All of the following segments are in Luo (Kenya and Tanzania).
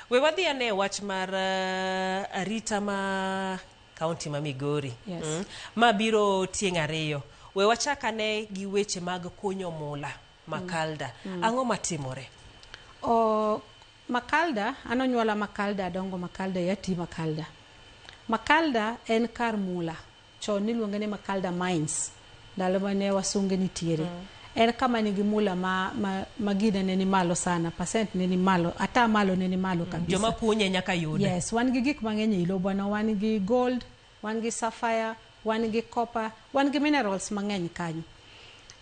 We wadhi ane wach mar arita ma kaunti ma Migori. Yes. Ma biro tieng' ariyo. We wachakane gi weche mag kunyo mula Makalda. Ang'o matimore? Makalda, anonyuola Makalda, dongo Makalda, yati Makalda. Makalda en kar mula. Chon niluonge ni Makalda Mines. Ndalo mane wasunge nitiere. En kama nigi mula ma gine ne ni malo sana. Percent ne ni malo. Ata malo ne ni malo kabisa. Joma kunye nyaka yude. Yes, wan gi gik mang'eny ilo bwana, wan gi gold, wan gi sapphire, wan gi copper, wan gi minerals mang'eny kanyo.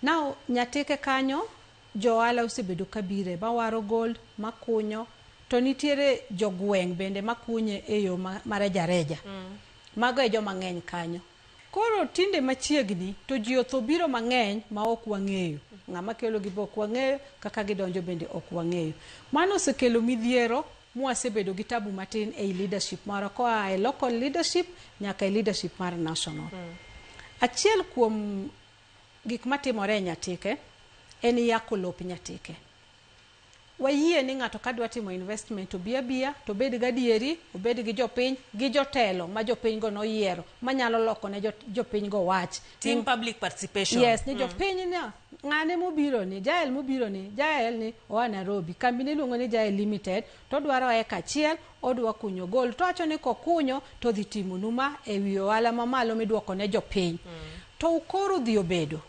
Now, nyatike kanyo, joala osebedo kabire, mawaro gold, makunyo, to nitiere jogweng' bende makunye eyo mareja. Mago e joma ng'eny kanyo. Koro tinde machiegni to ji otho biro mang'eny ma ok wang'eyo. Ng'ama kelo gi ok wang'eyo, kaka gidonjo bende ok wang'eyo. Mano osekelo midhiero, mwasebedo gi tabu matin e leadership mara koa e local leadership nyaka e leadership mar national. Achiel kuom gik matimore e Nyatike en yako lop Nyatike. Wayie ni ng'ato kadwa timo investment to biya to bed gadieri, obed gi jopiny gi jotelo ma jopiny go noyiero manyalo loko ne jopiny go wach. Team public participation. Yes, ni jopiny ni ng'ane mobiro ni, Jael mobiro ni, Jael ni oa Nairobi, kambi ni luongo ni Jael Limited, to dwaro eka achiel, odwa kunyo gold, to wacho ni kokunyo to dhi timo numa e wi ohala mamalo midwoko ne jopiny. To ukoro dhi obedo.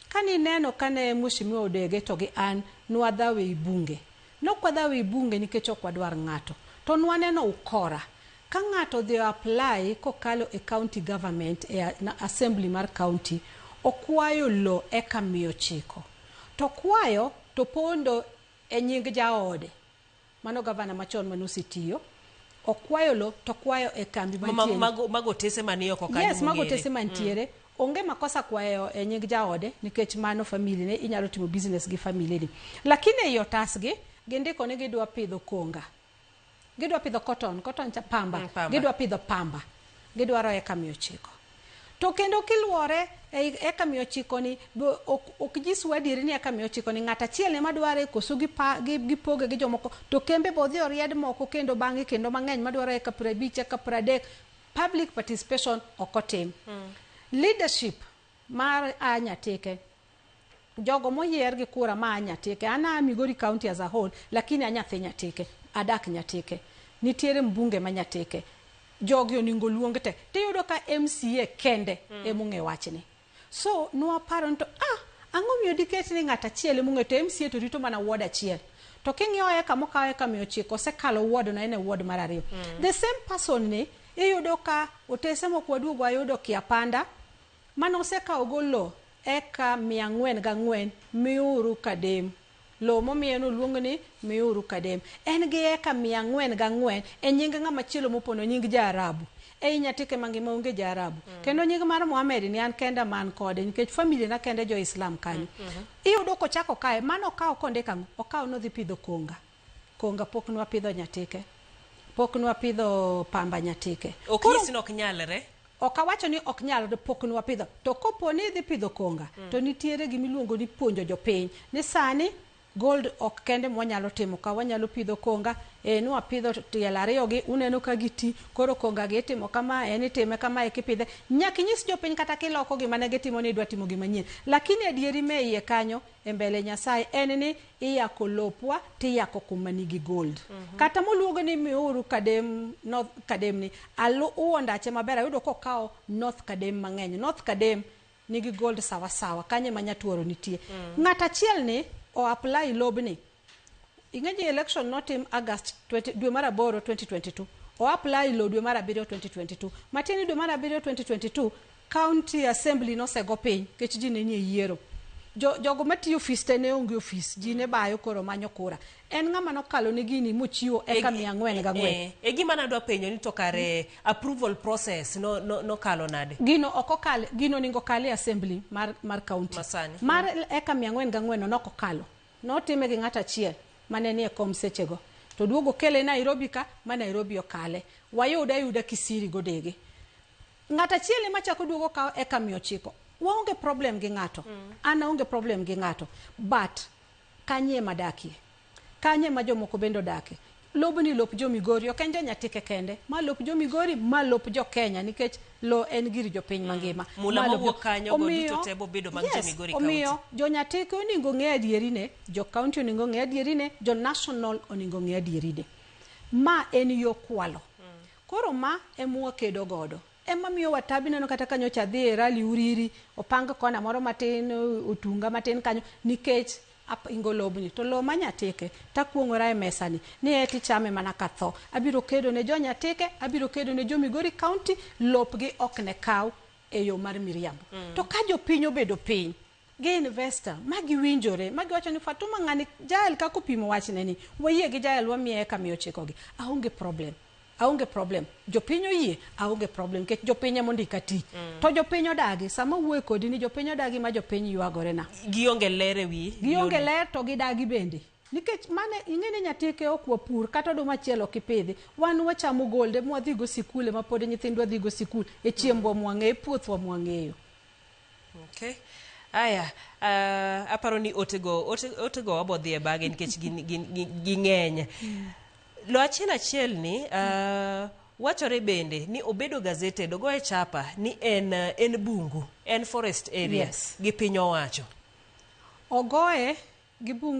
Kani neno kane Mheshimiwa Odege to gi an nwadhawe i bunge. Nokwadhawe i bunge nikech ok wadwar ng'ato. To nwaneno ukora. Ka ng'ato dhi apply kokalo e county government e assembly mar county, okwayo lo eka 900. To kwayo to pondo e nying jaode. Mano gavana machon manosetiyo. Okwayo lo to kwayo e kambi mantiere. Magotese maniyo kokanyo. Yes, magotese mantiere. Onge makosa kwayo e nying jaode nikech mano family ne inyalo timo business gi family ni. Lakini e otasgi gindiko ni gidwa pidho konga. Gidwa pidho cotton cha pamba. Gidwa pidho pamba. Gidwaro eka 900. To kendo kiluore eka 900 ni ok jiswa adieri ni eka 900 ni ng'ata achiel ema dware koso gipoge gi jomoko, to kembe bodhi oried moko kendo bang'e kendo mang'eny madwaro eka 50 eka 30. Public participation okotim. Leadership mar Nyatike, jogo moyier gi kura ma Nyatike, ana Migori County as a whole, lakini anyathi Nyatike, adak Nyatike, nitiere mbunge ma Nyatike, jogi oningo luong te, tiyudo ka MCA kende emong'e wachni. So nwaparo to ang'o miyo diket ni ng'ata achiel emong'e, to MCA to rito mana ward achiel. To king'iyo eka mokawe eka 900 osekalo ward na ene ward mar ariyo. The same person ni iyudo ka otese moko waduogo ayudo Kiapanda mano osekawo golo eka 404 miuru Kadem. Lo momiye no luongo ni miuru Kadem. En gi eka 404 e nying ng'ama chielo mopono nying Jaarabu. E Nyatike mangima onge Jaarabu. Kendo nying mar Mohamed ni an kenda man kode nikech family na kende jo Islam kanyo. Iyudo ko chako kae mano kawo konde kango, okawo no dhi pidho konga. Konga pok nwa pidho Nyatike. Pok nwa pidho pamba Nyatike. Okisi nok nyalre. Okawacho ni ok nyalre, pok nwa pidho. To kopo ni dhi pidho konga, to nitiere gimiluongo ni puonjo jopiny. Ni sani gold ok kende mwanyalo timo, ka wanyalo pidho konga, nwa pidho tiel ariyo gi uneno ka giti, koro konga gi timo kama, itime kama ekipidhe. Nyaki nyis jopiny kata kiloko gima ne gitimo ni dwa timo gima nyien. Lakini adieri me iye kanyo e mbele Nyasaye en ni iyako lopwa tiyako kuma nigi gold. Kata moluongo ni miuru Kadem, North Kadem ni uondache maber, ayudo kokao North Kadem mang'eny. North Kadem nigi gold sawa kanye manyatuoro nitie. Ng'ata achiel ni o apply lobni. Ing'eje election notim August 20, dwe mar 8 2022. O apply lo dwe mar 7 2022. Matini dwe mar 7 2022 county assembly no sego piny kech ji ne nie yiero. Jogo matiyo ofis te ne onge ofis, ji ne bayo koro manyo kura. En ng'ama nokalo ni gini mochiwo eka 404. E gima nadwa penjo ni to kare approval process no kalo nade? Gino okokale, gino ningo kale assembly mar county. Masani. Mar eka 404 nokokalo. Notime gi ng'ata achiel mane ni e kom sechego. To duogo kele Nairobi ka, ma Nairobi okale. Wayuda Kisiri Godege. Ng'ata achiel ma chako duogo ka eka 900. Waonge problem gi ng'ato. Ana onge problem gi ng'ato. But kanye madakie. Kanye ma jomoko bendo dake. lobni lop jo Migori, ok en jo Nyatike kende, ma lop jo Migori, ma lop jo Kenya, nikech lo en gir jo piny mangima. Mula mawuok kanyo go duto te bobedo mag jo Migori County. Omiyo jo Nyatike oningo ng'e adierine, jo county oningo ng'e adierine, jo national oningo ng'e adierine. Ma en yo kwalo. Koro ma emwa kedo godo. Ema miyo watabi neno kata kanyo cha dhi rally uriri, opang kona moro matin, otunga matin kanyo, nikech ingo lobni. To lo ma Nyatike, takuong'ora e mesani, ni eti chame mana katho. Abiro kedo ne jo Nyatike, abiro kedo ne jo Migori County, lopgi ok ne kaw e yo mar miriambo. To ka jo piny obedo piny, gi investor, magi winjore, magi wacho ni Fatuma ng'ani jael kako pimo wachne ni, wayie gi jael wamiye eka 900 gi. Aonge problem. Jo piny oyie, aonge problem. Kech jo piny mondika tich. To jo piny odagi, sama wuoyo kodi ni jo piny odagi ma jo piny yuagore na. Gionge ler ewi. Gionge ler to gidagi bende. Nikech mane ing'ene Nyatike ok wapur kata oduma chielo kipidhi. Wan wachamo golde mwadhi go sikule ma pod nyithindwa dhi go sikul. E chiembwa mwang'e, puothwa mwang'eyo. Okay. Aya, aparo ni otego wabodhi e bage nikech ging'eny. Lo achiel ni wachore bende ni obedo gazeted ogo e chapa ni en bungu, en forest area. Yes. Gi piny owacho. Ogoe gi bungu